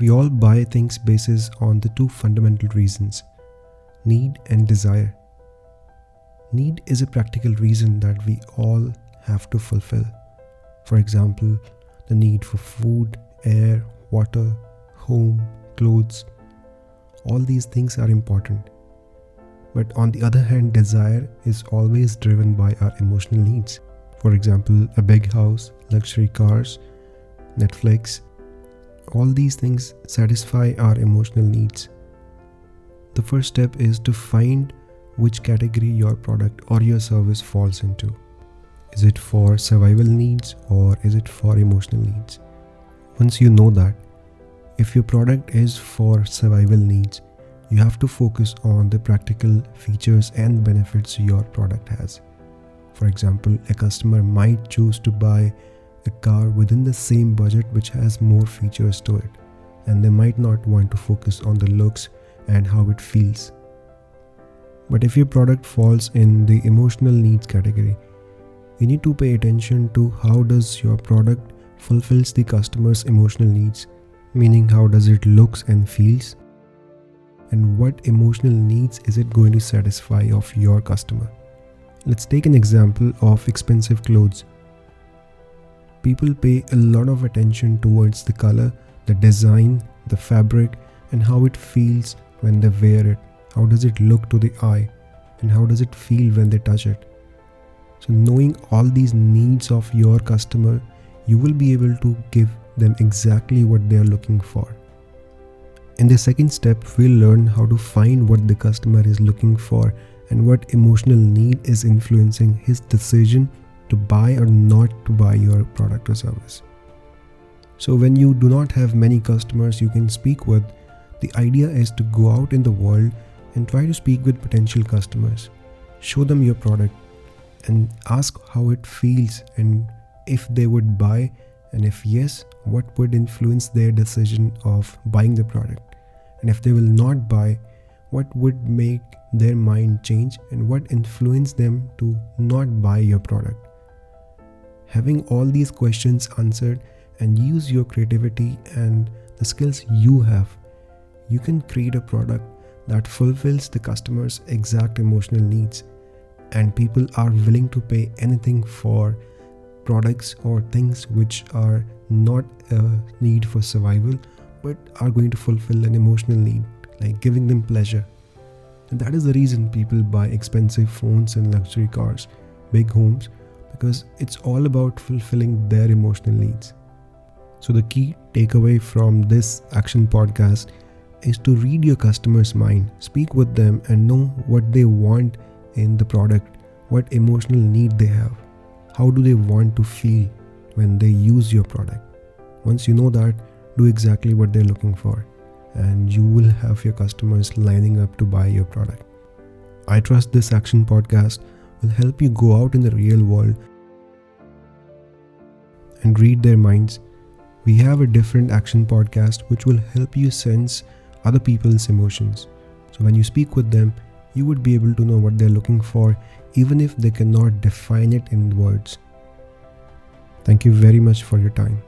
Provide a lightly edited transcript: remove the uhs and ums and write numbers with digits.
We all buy things based on the two fundamental reasons, need and desire. Need is a practical reason that we all have to fulfill. For example, the need for food, air, water, home, clothes. All these things are important. But on the other hand, desire is always driven by our emotional needs. For example, a big house, luxury cars, Netflix. All these things satisfy our emotional needs. The first step is to find which category your product or your service falls into. Is it for survival needs or is it for emotional needs? Once you know that, if your product is for survival needs, you have to focus on the practical features and benefits your product has. For example, a customer might choose to buy a car within the same budget which has more features to it, and they might not want to focus on the looks and how it feels. But if your product falls in the emotional needs category, you need to pay attention to how does your product fulfills the customer's emotional needs, meaning how does it looks and feels, and what emotional needs is it going to satisfy of your customer. Let's take an example of expensive clothes. People pay a lot of attention towards the color, the design, the fabric, and how it feels when they wear it. How does it look to the eye, and how does it feel when they touch it? So knowing all these needs of your customer, you will be able to give them exactly what they are looking for. In the second step, we'll learn how to find what the customer is looking for and what emotional need is influencing his decision to buy or not to buy your product or service. So when you do not have many customers you can speak with, the idea is to go out in the world and try to speak with potential customers. Show them your product and ask how it feels and if they would buy, and if yes, what would influence their decision of buying the product. And if they will not buy, what would make their mind change and what influenced them to not buy your product. Having all these questions answered and use your creativity and the skills you have, you can create a product that fulfills the customer's exact emotional needs, and people are willing to pay anything for products or things which are not a need for survival but are going to fulfill an emotional need, like giving them pleasure. And that is the reason people buy expensive phones and luxury cars, big homes, because it's all about fulfilling their emotional needs. So the key takeaway from this action podcast is to read your customer's mind, speak with them and know what they want in the product, what emotional need they have, how do they want to feel when they use your product. Once you know that, do exactly what they're looking for and you will have your customers lining up to buy your product. I trust this action podcast will help you go out in the real world and read their minds. We have a different action podcast which will help you sense other people's emotions. So when you speak with them, you would be able to know what they're looking for even if they cannot define it in words. Thank you very much for your time.